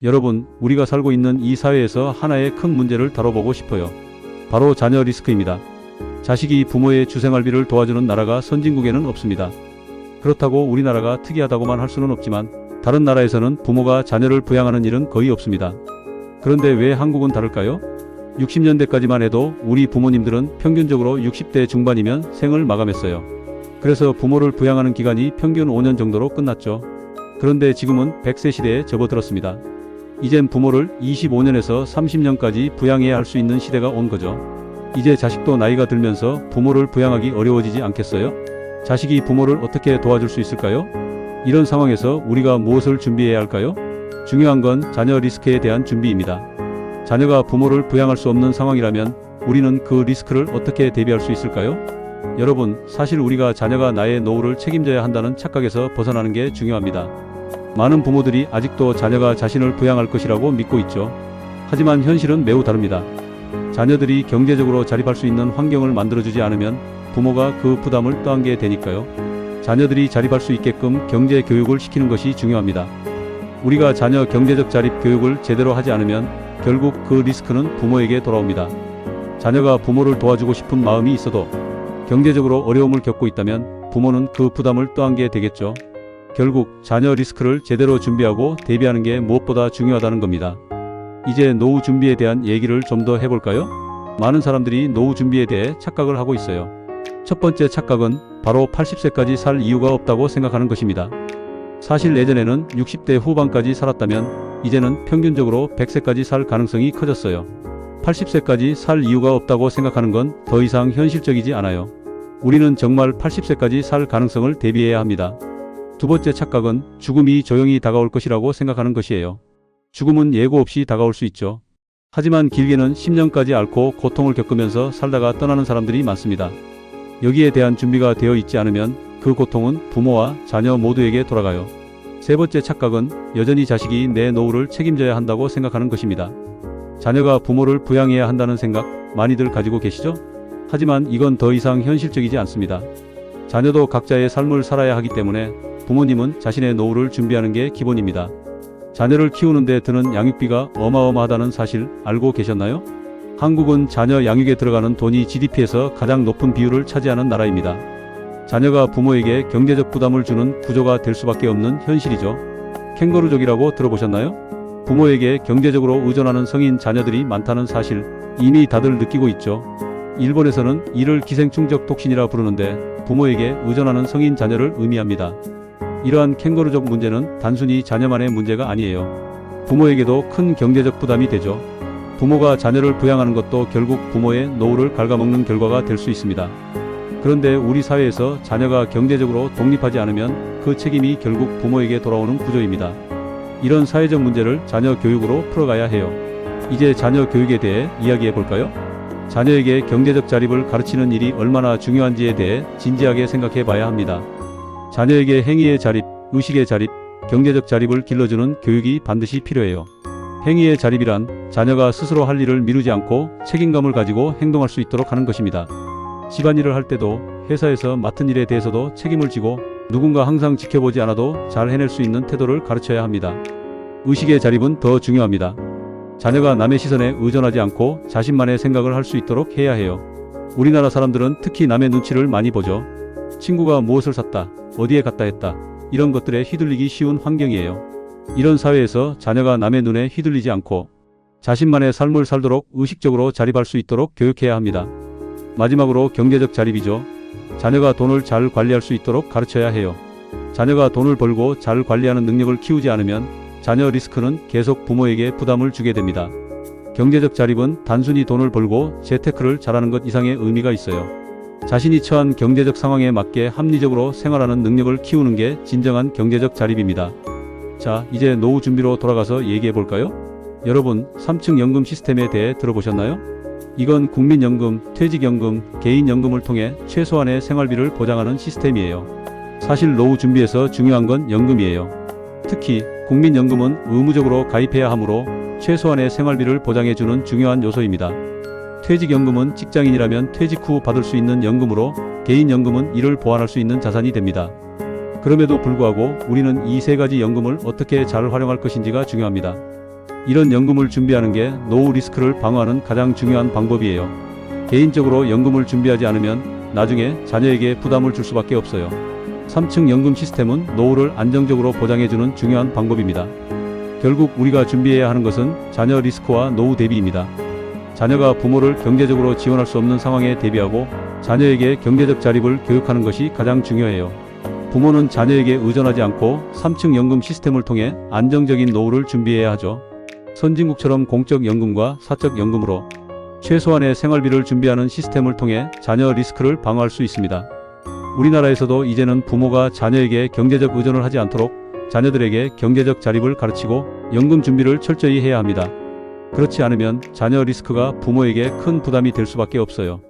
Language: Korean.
여러분, 우리가 살고 있는 이 사회에서 하나의 큰 문제를 다뤄보고 싶어요. 바로 자녀 리스크입니다. 자식이 부모의 주생활비를 도와주는 나라가 선진국에는 없습니다. 그렇다고 우리나라가 특이하다고만 할 수는 없지만 다른 나라에서는 부모가 자녀를 부양하는 일은 거의 없습니다. 그런데 왜 한국은 다를까요? 60년대까지만 해도 우리 부모님들은 평균적으로 60대 중반이면 생을 마감했어요. 그래서 부모를 부양하는 기간이 평균 5년 정도로 끝났죠. 그런데 지금은 100세 시대에 접어들었습니다. 이젠 부모를 25년에서 30년까지 부양해야 할 수 있는 시대가 온 거죠. 이제 자식도 나이가 들면서 부모를 부양하기 어려워지지 않겠어요? 자식이 부모를 어떻게 도와줄 수 있을까요? 이런 상황에서 우리가 무엇을 준비해야 할까요? 중요한 건 자녀 리스크에 대한 준비입니다. 자녀가 부모를 부양할 수 없는 상황이라면 우리는 그 리스크를 어떻게 대비할 수 있을까요? 여러분, 사실 우리가 자녀가 나의 노후를 책임져야 한다는 착각에서 벗어나는 게 중요합니다. 많은 부모들이 아직도 자녀가 자신을 부양할 것이라고 믿고 있죠. 하지만 현실은 매우 다릅니다. 자녀들이 경제적으로 자립할 수 있는 환경을 만들어주지 않으면 부모가 그 부담을 떠안게 되니까요. 자녀들이 자립할 수 있게끔 경제 교육을 시키는 것이 중요합니다. 우리가 자녀 경제적 자립 교육을 제대로 하지 않으면 결국 그 리스크는 부모에게 돌아옵니다. 자녀가 부모를 도와주고 싶은 마음이 있어도 경제적으로 어려움을 겪고 있다면 부모는 그 부담을 떠안게 되겠죠. 결국 자녀 리스크를 제대로 준비하고 대비하는 게 무엇보다 중요하다는 겁니다. 이제 노후 준비에 대한 얘기를 좀 더 해볼까요? 많은 사람들이 노후 준비에 대해 착각을 하고 있어요. 첫 번째 착각은 바로 80세까지 살 이유가 없다고 생각하는 것입니다. 사실 예전에는 60대 후반까지 살았다면 이제는 평균적으로 100세까지 살 가능성이 커졌어요. 80세까지 살 이유가 없다고 생각하는 건 더 이상 현실적이지 않아요. 우리는 정말 80세까지 살 가능성을 대비해야 합니다. 두 번째 착각은 죽음이 조용히 다가올 것이라고 생각하는 것이에요. 죽음은 예고 없이 다가올 수 있죠. 하지만 길게는 10년까지 앓고 고통을 겪으면서 살다가 떠나는 사람들이 많습니다. 여기에 대한 준비가 되어 있지 않으면 그 고통은 부모와 자녀 모두에게 돌아가요. 세 번째 착각은 여전히 자식이 내 노후를 책임져야 한다고 생각하는 것입니다. 자녀가 부모를 부양해야 한다는 생각 많이들 가지고 계시죠? 하지만 이건 더 이상 현실적이지 않습니다. 자녀도 각자의 삶을 살아야 하기 때문에 부모님은 자신의 노후를 준비하는 게 기본입니다. 자녀를 키우는데 드는 양육비가 어마어마하다는 사실 알고 계셨나요? 한국은 자녀 양육에 들어가는 돈이 GDP에서 가장 높은 비율을 차지하는 나라입니다. 자녀가 부모에게 경제적 부담을 주는 구조가 될 수밖에 없는 현실이죠. 캥거루족이라고 들어보셨나요? 부모에게 경제적으로 의존하는 성인 자녀들이 많다는 사실 이미 다들 느끼고 있죠. 일본에서는 이를 기생충적 독신이라 부르는데 부모에게 의존하는 성인 자녀를 의미합니다. 이러한 캥거루족 문제는 단순히 자녀만의 문제가 아니에요. 부모에게도 큰 경제적 부담이 되죠. 부모가 자녀를 부양하는 것도 결국 부모의 노후를 갉아먹는 결과가 될 수 있습니다. 그런데 우리 사회에서 자녀가 경제적으로 독립하지 않으면 그 책임이 결국 부모에게 돌아오는 구조입니다. 이런 사회적 문제를 자녀 교육으로 풀어가야 해요. 이제 자녀 교육에 대해 이야기해 볼까요? 자녀에게 경제적 자립을 가르치는 일이 얼마나 중요한지에 대해 진지하게 생각해 봐야 합니다. 자녀에게 행위의 자립, 의식의 자립, 경제적 자립을 길러주는 교육이 반드시 필요해요. 행위의 자립이란 자녀가 스스로 할 일을 미루지 않고 책임감을 가지고 행동할 수 있도록 하는 것입니다. 집안일을 할 때도 회사에서 맡은 일에 대해서도 책임을 지고 누군가 항상 지켜보지 않아도 잘 해낼 수 있는 태도를 가르쳐야 합니다. 의식의 자립은 더 중요합니다. 자녀가 남의 시선에 의존하지 않고 자신만의 생각을 할 수 있도록 해야 해요. 우리나라 사람들은 특히 남의 눈치를 많이 보죠. 친구가 무엇을 샀다, 어디에 갔다 했다, 이런 것들에 휘둘리기 쉬운 환경이에요. 이런 사회에서 자녀가 남의 눈에 휘둘리지 않고 자신만의 삶을 살도록 의식적으로 자립할 수 있도록 교육해야 합니다. 마지막으로 경제적 자립이죠. 자녀가 돈을 잘 관리할 수 있도록 가르쳐야 해요. 자녀가 돈을 벌고 잘 관리하는 능력을 키우지 않으면 자녀 리스크는 계속 부모에게 부담을 주게 됩니다. 경제적 자립은 단순히 돈을 벌고 재테크를 잘하는 것 이상의 의미가 있어요. 자신이 처한 경제적 상황에 맞게 합리적으로 생활하는 능력을 키우는 게 진정한 경제적 자립입니다. 자, 이제 노후 준비로 돌아가서 얘기해 볼까요? 여러분, 3층 연금 시스템에 대해 들어보셨나요? 이건 국민연금, 퇴직연금, 개인연금을 통해 최소한의 생활비를 보장하는 시스템이에요. 사실 노후 준비에서 중요한 건 연금이에요. 특히 국민연금은 의무적으로 가입해야 하므로 최소한의 생활비를 보장해주는 중요한 요소입니다. 퇴직연금은 직장인이라면 퇴직 후 받을 수 있는 연금으로 개인연금은 이를 보완할 수 있는 자산이 됩니다. 그럼에도 불구하고 우리는 이 세 가지 연금을 어떻게 잘 활용할 것인지가 중요합니다. 이런 연금을 준비하는 게 노후 리스크를 방어하는 가장 중요한 방법이에요. 개인적으로 연금을 준비하지 않으면 나중에 자녀에게 부담을 줄 수밖에 없어요. 3층 연금 시스템은 노후를 안정적으로 보장해주는 중요한 방법입니다. 결국 우리가 준비해야 하는 것은 자녀 리스크와 노후 대비입니다. 자녀가 부모를 경제적으로 지원할 수 없는 상황에 대비하고 자녀에게 경제적 자립을 교육하는 것이 가장 중요해요. 부모는 자녀에게 의존하지 않고 3층 연금 시스템을 통해 안정적인 노후를 준비해야 하죠. 선진국처럼 공적 연금과 사적 연금으로 최소한의 생활비를 준비하는 시스템을 통해 자녀 리스크를 방어할 수 있습니다. 우리나라에서도 이제는 부모가 자녀에게 경제적 의존을 하지 않도록 자녀들에게 경제적 자립을 가르치고 연금 준비를 철저히 해야 합니다. 그렇지 않으면 자녀 리스크가 부모에게 큰 부담이 될 수밖에 없어요.